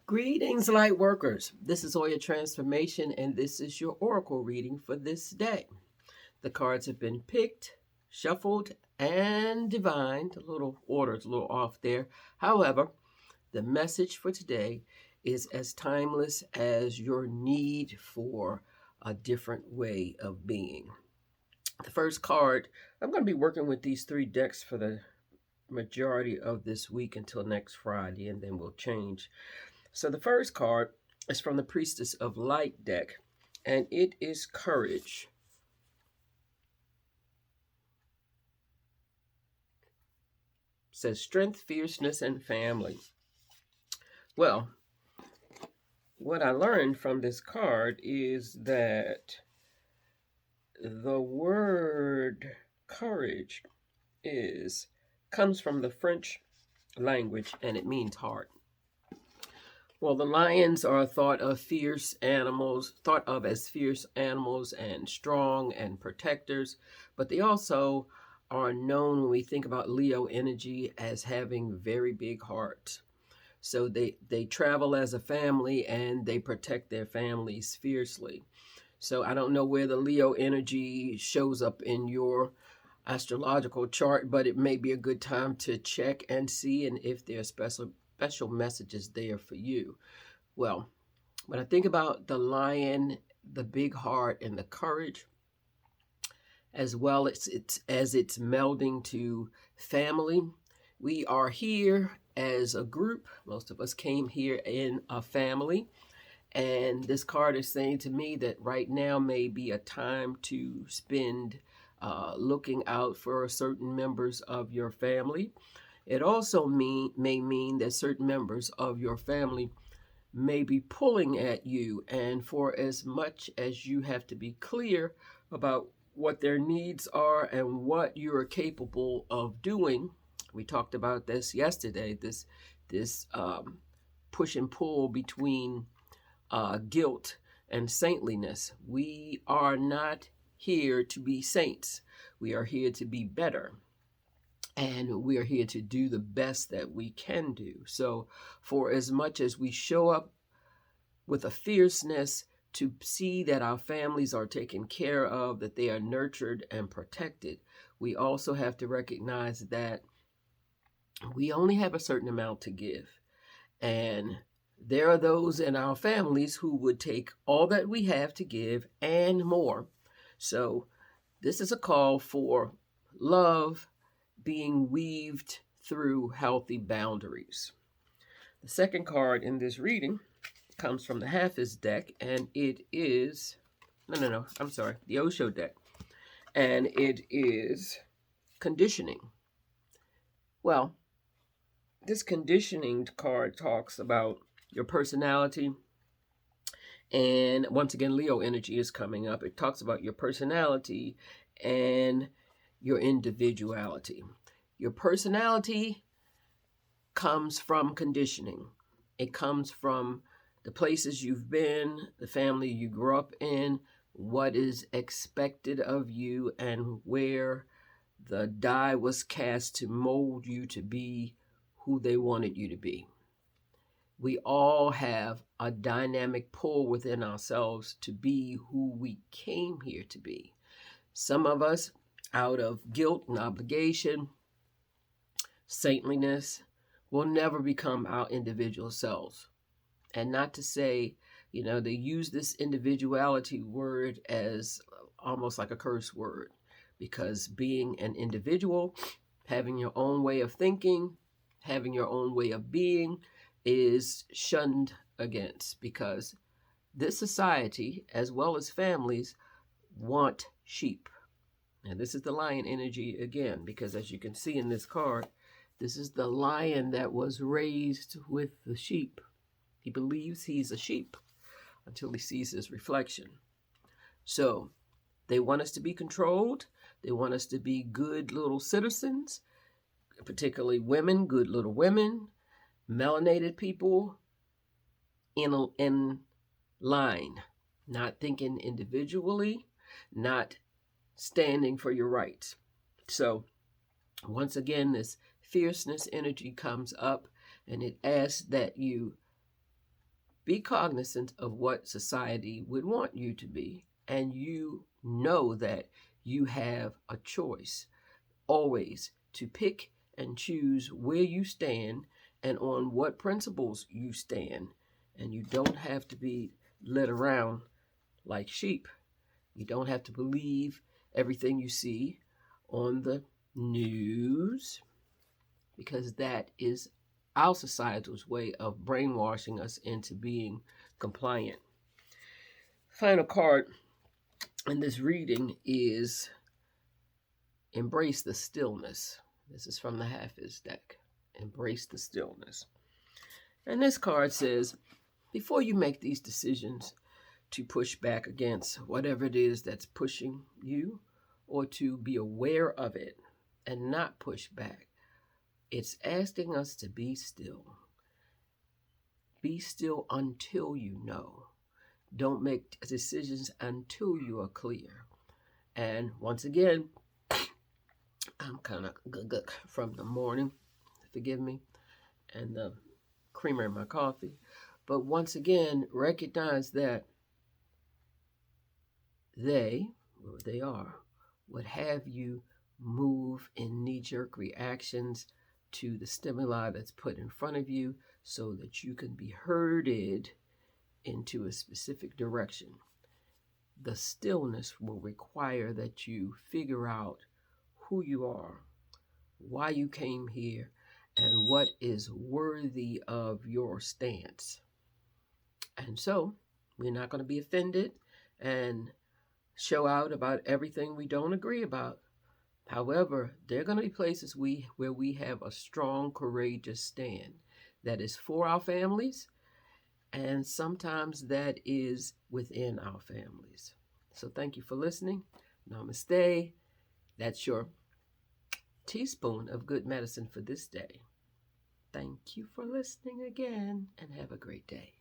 Greetings, light workers. This is Oya Transformation, and this is your Oracle reading for this day. The cards have been picked, shuffled, and divined. A little order's a little off there. However, the message for today is as timeless as your need for a different way of being. The first card, I'm going to be working with these three decks for the majority of this week until next Friday, and then we'll change. So the first card is from the Priestess of Light deck, and it is Courage. It says Strength, Fierceness, and Family. Well, what I learned from this card is that the word courage comes from the French language, and it means heart. Well, the lions are thought of as fierce animals and strong and protectors, but they also are known when we think about Leo energy as having very big hearts. So they travel as a family and they protect their families fiercely. So I don't know where the Leo energy shows up in your astrological chart, but it may be a good time to check and see and if there are special messages there for you. Well, when I think about the lion, the big heart, and the courage, as well as it's melding to family, we are here as a group. Most of us came here in a family. And this card is saying to me that right now may be a time to spend looking out for certain members of your family. It also may mean that certain members of your family may be pulling at you, and for as much as you have to be clear about what their needs are and what you are capable of doing. We talked about this yesterday, this push and pull between guilt and saintliness. We are not here to be saints. We are here to be better. And we are here to do the best that we can do. So for as much as we show up with a fierceness to see that our families are taken care of, that they are nurtured and protected, we also have to recognize that we only have a certain amount to give. And there are those in our families who would take all that we have to give and more. So this is a call for love being weaved through healthy boundaries. The second card in this reading comes from the Hafiz deck, and it is, the Osho deck, and it is conditioning. Well, this conditioning card talks about your personality, and once again, Leo energy is coming up. It talks about your personality and your individuality. Your personality comes from conditioning. It comes from the places you've been, the family you grew up in, what is expected of you, and where the die was cast to mold you to be who they wanted you to be. We all have a dynamic pull within ourselves to be who we came here to be. Some of us, out of guilt and obligation, saintliness, will never become our individual selves. And not to say, they use this individuality word as almost like a curse word, because being an individual, having your own way of thinking, having your own way of being is shunned against, because this society, as well as families, want sheep. And this is the lion energy again, because as you can see in this card, this is the lion that was raised with the sheep. He believes he's a sheep until he sees his reflection. So they want us to be controlled. They want us to be good little citizens, particularly women, good little women, melanated people in line, not thinking individually, not standing for your rights. So once again, this fierceness energy comes up, and it asks that you Be cognizant of what society would want you to be, and you know that you have a choice always to pick and choose where you stand and on what principles you stand. And you don't have to be led around like sheep. You don't have to believe everything you see on the news, because that is our societal's way of brainwashing us into being compliant. Final card in this reading is Embrace the Stillness. This is from the Hafiz deck. Embrace the Stillness. And this card says, before you make these decisions to push back against whatever it is that's pushing you, or to be aware of it and not push back, it's asking us to be still. Be still until you know. Don't make decisions until you are clear. And once again, I'm kind of good from the morning, forgive me, and the creamer in my coffee. But once again, recognize that they, where they are, would have you move in knee-jerk reactions to the stimuli that's put in front of you so that you can be herded into a specific direction. The stillness will require that you figure out who you are, why you came here, and what is worthy of your stance. And so we're not going to be offended and show out about everything we don't agree about. However, there are going to be places where we have a strong, courageous stand that is for our families, and sometimes that is within our families. So thank you for listening. Namaste. That's your teaspoon of good medicine for this day. Thank you for listening again, and have a great day.